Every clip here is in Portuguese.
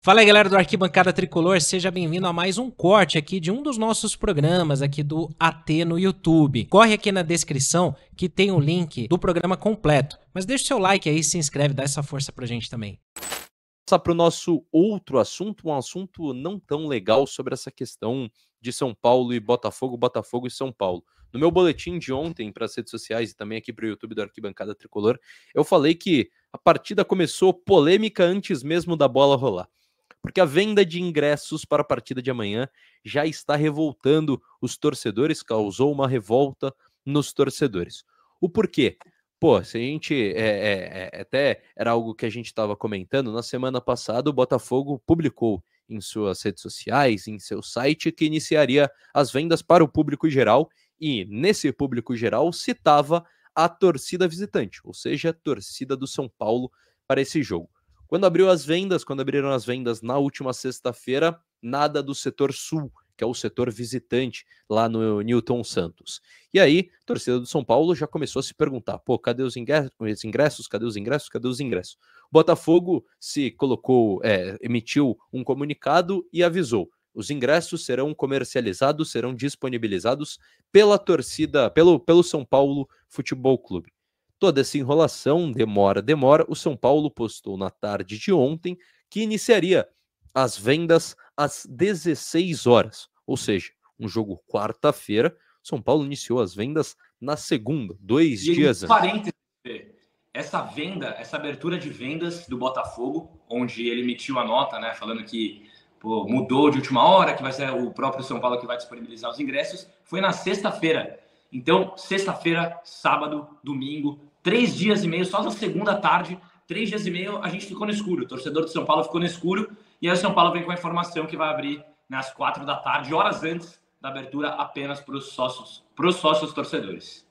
Fala aí, galera do Arquibancada Tricolor, seja bem-vindo a mais um corte aqui de um dos nossos programas aqui do AT no YouTube. Corre aqui na descrição que tem o link do programa completo, mas deixa o seu like aí, se inscreve, dá essa força pra gente também. Passar para o nosso outro assunto, um assunto não tão legal sobre essa questão de São Paulo e Botafogo, Botafogo e São Paulo. No meu boletim de ontem para as redes sociais e também aqui para o YouTube do Arquibancada Tricolor, eu falei que a partida começou polêmica antes mesmo da bola rolar. Porque a venda de ingressos para a partida de amanhã já está revoltando os torcedores, causou uma revolta nos torcedores. O porquê? Pô, se a gente até era algo que a gente estava comentando, na semana passada o Botafogo publicou em suas redes sociais, em seu site, que iniciaria as vendas para o público geral, e nesse público geral citava a torcida visitante, ou seja, a torcida do São Paulo para esse jogo. Quando abriram as vendas na última sexta-feira, nada do setor sul, que é o setor visitante lá no Newton Santos. E aí, a torcida do São Paulo já começou a se perguntar: pô, cadê os ingressos? Cadê os ingressos? Cadê os ingressos? O Botafogo se colocou, emitiu um comunicado e avisou: os ingressos serão comercializados, serão disponibilizados pela torcida, pelo São Paulo Futebol Clube. Toda essa enrolação, demora. O São Paulo postou na tarde de ontem que iniciaria as vendas às 16 horas, ou seja, um jogo quarta-feira. São Paulo iniciou as vendas na segunda, 2 dias antes. Parênteses, essa venda, essa abertura de vendas do Botafogo, onde ele emitiu a nota, né, falando que mudou de última hora, que vai ser o próprio São Paulo que vai disponibilizar os ingressos, foi na sexta-feira. Então, sexta-feira, sábado, domingo, 3 dias e meio, só na segunda tarde, 3 dias e meio, a gente ficou no escuro. O torcedor do São Paulo ficou no escuro, e aí o São Paulo vem com a informação que vai abrir nas 4 da tarde, horas antes da abertura, apenas para os sócios torcedores.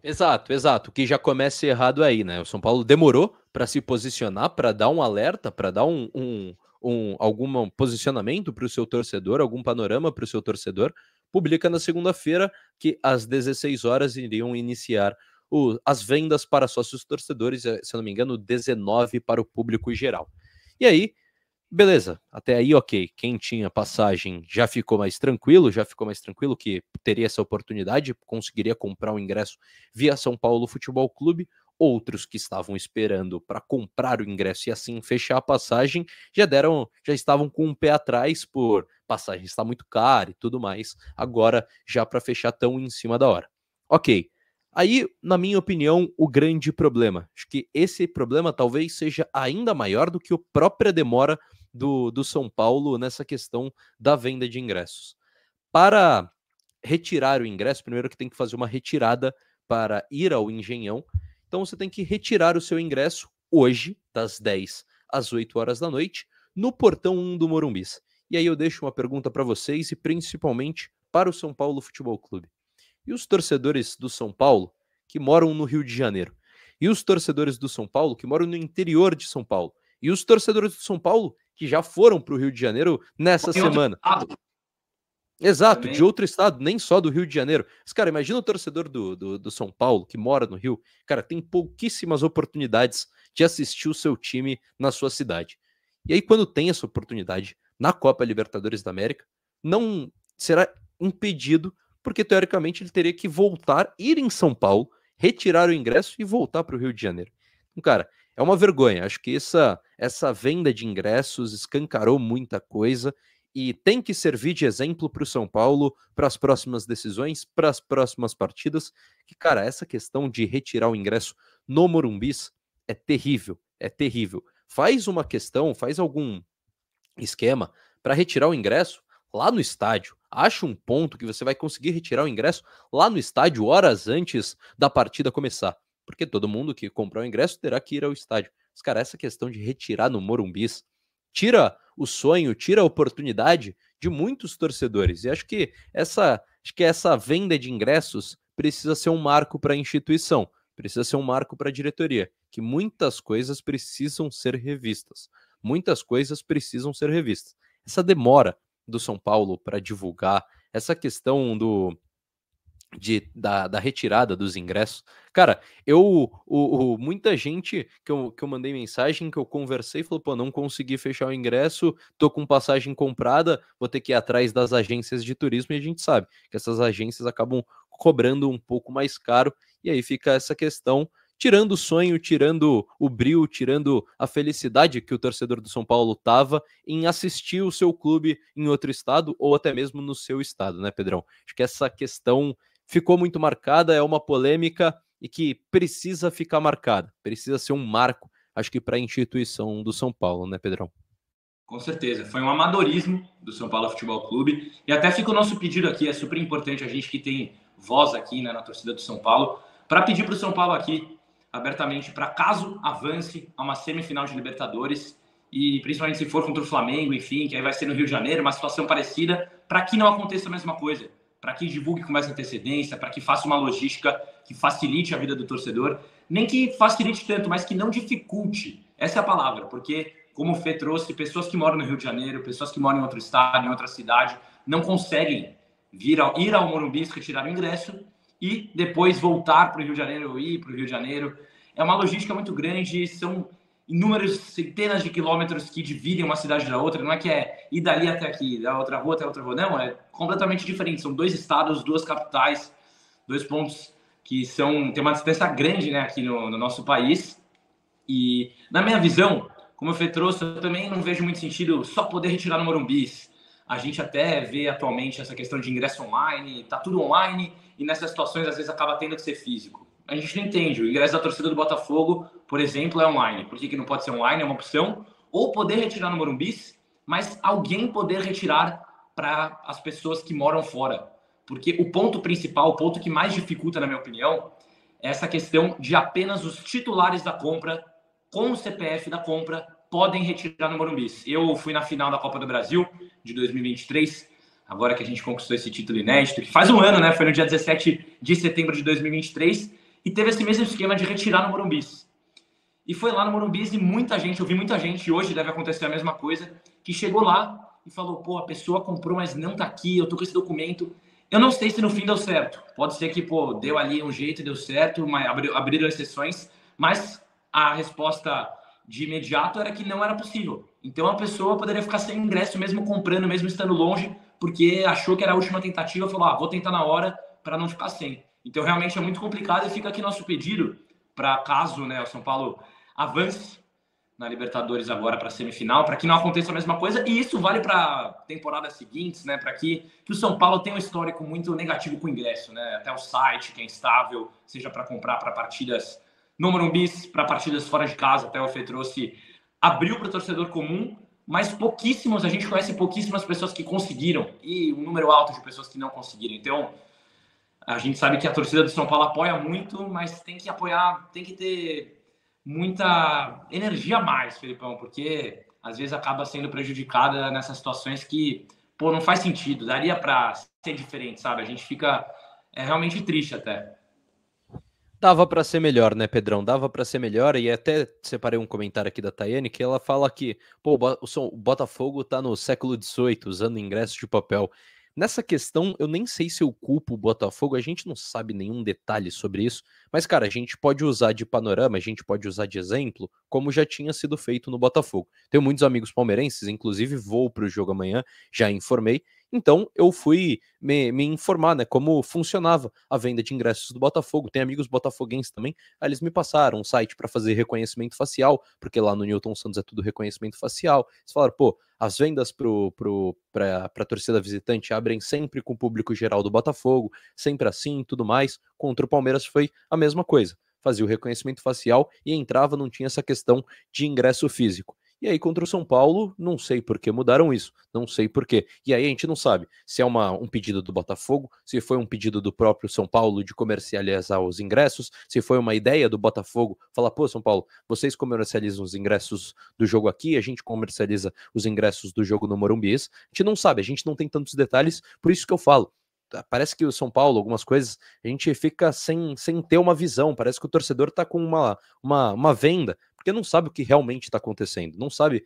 Exato, que já começa errado aí, né? O São Paulo demorou para se posicionar, para dar um alerta, para dar algum posicionamento para o seu torcedor, algum panorama para o seu torcedor. Publica na segunda-feira que às 16 horas iriam iniciar as vendas para sócios torcedores, se eu não me engano, 19 para o público geral. E aí, beleza, até aí ok, quem tinha passagem já ficou mais tranquilo que teria essa oportunidade, conseguiria comprar o ingresso via São Paulo Futebol Clube. Outros que estavam esperando para comprar o ingresso e assim fechar a passagem, já estavam com um pé atrás por passagem está muito cara e tudo mais, agora já para fechar tão em cima da hora. Ok, aí, na minha opinião, o grande problema, acho que esse problema talvez seja ainda maior do que a própria demora do São Paulo nessa questão da venda de ingressos. Para retirar o ingresso, primeiro que tem que fazer uma retirada para ir ao Engenhão. Então você tem que retirar o seu ingresso hoje, das 10 às 8 horas da noite, no portão 1 do Morumbis. E aí eu deixo uma pergunta para vocês e principalmente para o São Paulo Futebol Clube. E os torcedores do São Paulo que moram no Rio de Janeiro? E os torcedores do São Paulo que moram no interior de São Paulo? E os torcedores do São Paulo que já foram para o Rio de Janeiro nessa semana? Exato, também. De outro estado, nem só do Rio de Janeiro. Mas, cara, imagina o torcedor do São Paulo que mora no Rio. Cara, tem pouquíssimas oportunidades de assistir o seu time na sua cidade. E aí, quando tem essa oportunidade na Copa Libertadores da América, não será impedido, porque teoricamente ele teria que voltar, ir em São Paulo, retirar o ingresso e voltar para o Rio de Janeiro. Então, cara, é uma vergonha. Acho que essa venda de ingressos escancarou muita coisa e tem que servir de exemplo para o São Paulo, para as próximas decisões, para as próximas partidas, que, cara, essa questão de retirar o ingresso no Morumbis é terrível, é terrível. Faz algum esquema para retirar o ingresso lá no estádio. Acha um ponto que você vai conseguir retirar o ingresso lá no estádio horas antes da partida começar, porque todo mundo que comprar o ingresso terá que ir ao estádio. Mas, cara, essa questão de retirar no Morumbis tira o sonho, tira a oportunidade de muitos torcedores. E acho que essa venda de ingressos precisa ser um marco para a instituição, precisa ser um marco para a diretoria, que muitas coisas precisam ser revistas. Essa demora do São Paulo para divulgar, essa questão da retirada dos ingressos. Cara, muita gente que eu mandei mensagem, que eu conversei, falou, pô, não consegui fechar o ingresso, tô com passagem comprada, vou ter que ir atrás das agências de turismo, e a gente sabe que essas agências acabam cobrando um pouco mais caro, e aí fica essa questão, tirando o sonho, tirando o brilho, tirando a felicidade que o torcedor do São Paulo tava em assistir o seu clube em outro estado, ou até mesmo no seu estado, né, Pedrão? Acho que essa questão ficou muito marcada, é uma polêmica e que precisa ficar marcada, precisa ser um marco, acho que para a instituição do São Paulo, né, Pedrão? Com certeza, foi um amadorismo do São Paulo Futebol Clube, e até fica o nosso pedido aqui, é super importante a gente que tem voz aqui, né, na torcida do São Paulo, para pedir para o São Paulo aqui, abertamente, para caso avance a uma semifinal de Libertadores, e principalmente se for contra o Flamengo, enfim, que aí vai ser no Rio de Janeiro, uma situação parecida, para que não aconteça a mesma coisa, para que divulgue com mais antecedência, para que faça uma logística que facilite a vida do torcedor, nem que facilite tanto, mas que não dificulte, essa é a palavra, porque como o Fê trouxe, pessoas que moram no Rio de Janeiro, pessoas que moram em outro estado, em outra cidade, não conseguem ir ao Morumbi retirar o ingresso e depois voltar para o Rio de Janeiro ou ir para o Rio de Janeiro. É uma logística muito grande, são inúmeros centenas de quilômetros que dividem uma cidade da outra, não é que é ir dali até aqui, da outra rua até outra rua, não, é completamente diferente. São 2 estados, 2 capitais, 2 pontos que tem uma distância grande, né, aqui no nosso país. E, na minha visão, como o Fê trouxe, eu também não vejo muito sentido só poder retirar no Morumbi. A gente até vê atualmente essa questão de ingresso online, tá tudo online, e nessas situações às vezes acaba tendo que ser físico. A gente não entende. O ingresso da torcida do Botafogo, por exemplo, é online. Por que não pode ser online? É uma opção. Ou poder retirar no Morumbi, mas alguém poder retirar para as pessoas que moram fora. Porque o ponto principal, o ponto que mais dificulta, na minha opinião, é essa questão de apenas os titulares da compra, com o CPF da compra, podem retirar no Morumbi. Eu fui na final da Copa do Brasil de 2023, agora que a gente conquistou esse título inédito, que faz um ano, né? Foi no dia 17 de setembro de 2023, e teve esse mesmo esquema de retirar no Morumbi. E foi lá no Morumbi e muita gente, eu vi muita gente, e hoje deve acontecer a mesma coisa, que chegou lá e falou, pô, a pessoa comprou, mas não tá aqui, eu tô com esse documento. Eu não sei se no fim deu certo. Pode ser que, pô, deu ali um jeito e deu certo, mas abriram exceções, mas a resposta de imediato era que não era possível. Então a pessoa poderia ficar sem ingresso, mesmo comprando, mesmo estando longe, porque achou que era a última tentativa, falou, vou tentar na hora para não ficar sem. Então realmente é muito complicado, e fica aqui nosso pedido para caso, né, o São Paulo avance na Libertadores agora para a semifinal, para que não aconteça a mesma coisa, e isso vale para temporadas seguintes, né, para que o São Paulo tenha um histórico muito negativo com o ingresso, né, até o site que é instável, seja para comprar para partidas no Morumbi, para partidas fora de casa, até o Fê trouxe, abriu para o torcedor comum, mas a gente conhece pouquíssimas pessoas que conseguiram, e um número alto de pessoas que não conseguiram. Então, a gente sabe que a torcida do São Paulo apoia muito, mas tem que apoiar, tem que ter muita energia a mais, Felipão, porque às vezes acaba sendo prejudicada nessas situações que, pô, não faz sentido, daria para ser diferente, sabe? A gente fica realmente triste até. Dava para ser melhor, né, Pedrão? Dava para ser melhor, e até separei um comentário aqui da Tayane que ela fala que, pô, o Botafogo tá no século XVIII usando ingresso de papel. Nessa questão, eu nem sei se eu culpo o Botafogo, a gente não sabe nenhum detalhe sobre isso, mas, cara, a gente pode usar de panorama, a gente pode usar de exemplo, como já tinha sido feito no Botafogo. Tenho muitos amigos palmeirenses, inclusive vou pro jogo amanhã, já informei, então eu fui me informar, né, como funcionava a venda de ingressos do Botafogo. Tem amigos botafoguenses também, aí eles me passaram um site para fazer reconhecimento facial, porque lá no Newton Santos é tudo reconhecimento facial. Eles falaram, pô, as vendas para a torcida visitante abrem sempre com o público geral do Botafogo, sempre assim e tudo mais. Contra o Palmeiras foi a mesma coisa. Fazia o reconhecimento facial e entrava, não tinha essa questão de ingresso físico. E aí, contra o São Paulo, não sei por que mudaram isso, não sei por quê. E aí a gente não sabe se é um pedido do Botafogo, se foi um pedido do próprio São Paulo de comercializar os ingressos, se foi uma ideia do Botafogo falar, pô, São Paulo, vocês comercializam os ingressos do jogo aqui, a gente comercializa os ingressos do jogo no Morumbi. A gente não sabe, a gente não tem tantos detalhes, por isso que eu falo. Parece que o São Paulo, algumas coisas, a gente fica sem ter uma visão, parece que o torcedor tá com uma venda, porque não sabe o que realmente está acontecendo, não sabe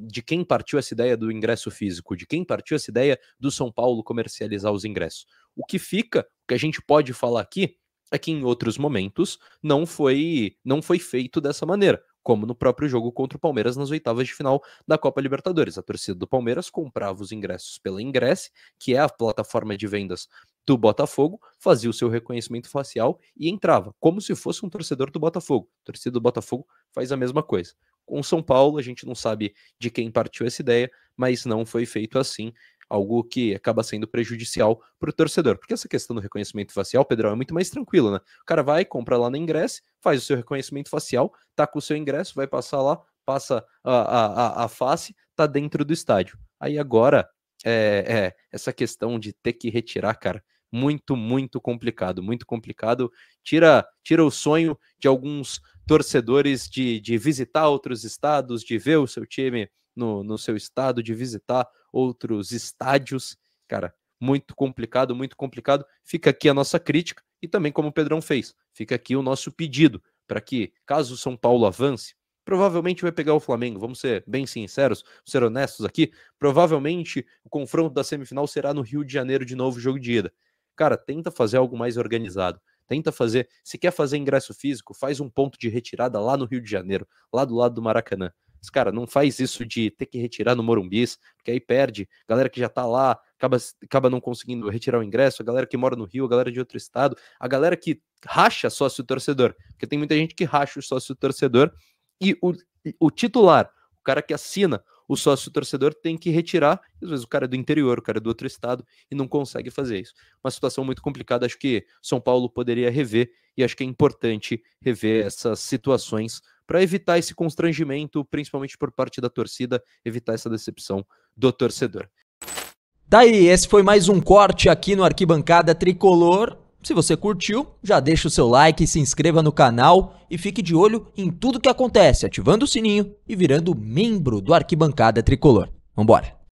de quem partiu essa ideia do ingresso físico, de quem partiu essa ideia do São Paulo comercializar os ingressos. O que fica, O que a gente pode falar aqui é que em outros momentos não foi feito dessa maneira, como no próprio jogo contra o Palmeiras nas oitavas de final da Copa Libertadores. A torcida do Palmeiras comprava os ingressos pela Ingresse, que é a plataforma de vendas do Botafogo, fazia o seu reconhecimento facial e entrava, como se fosse um torcedor do Botafogo. A torcida do Botafogo faz a mesma coisa. Com o São Paulo, a gente não sabe de quem partiu essa ideia, mas não foi feito assim, algo que acaba sendo prejudicial para o torcedor. Porque essa questão do reconhecimento facial, Pedrão, é muito mais tranquilo, né? O cara vai, compra lá no ingresso, faz o seu reconhecimento facial, tá com o seu ingresso, vai passar lá, passa a face, tá dentro do estádio. Aí agora, essa questão de ter que retirar, cara, muito complicado, muito complicado. Tira o sonho de alguns torcedores de visitar outros estados, de ver o seu time no seu estado, de visitar outros estádios. Cara, muito complicado, muito complicado. Fica aqui a nossa crítica e também, como o Pedrão fez, fica aqui o nosso pedido para que, caso o São Paulo avance, provavelmente vai pegar o Flamengo, vamos ser bem sinceros, ser honestos aqui, provavelmente o confronto da semifinal será no Rio de Janeiro de novo, jogo de ida. Cara, tenta fazer algo mais organizado, tenta fazer, se quer fazer ingresso físico, faz um ponto de retirada lá no Rio de Janeiro, lá do lado do Maracanã. Mas, cara, não faz isso de ter que retirar no Morumbi, porque aí perde, galera que já tá lá, acaba não conseguindo retirar o ingresso, a galera que mora no Rio, a galera de outro estado, a galera que racha sócio-torcedor, porque tem muita gente que racha o sócio-torcedor, e o titular, o cara que assina o sócio-torcedor tem que retirar, às vezes o cara é do interior, o cara é do outro estado, e não consegue fazer isso. Uma situação muito complicada, acho que São Paulo poderia rever, e acho que é importante rever essas situações para evitar esse constrangimento, principalmente por parte da torcida, evitar essa decepção do torcedor. Daí, esse foi mais um corte aqui no Arquibancada Tricolor. Se você curtiu, já deixa o seu like, se inscreva no canal e fique de olho em tudo que acontece, ativando o sininho e virando membro do Arquibancada Tricolor. Vambora!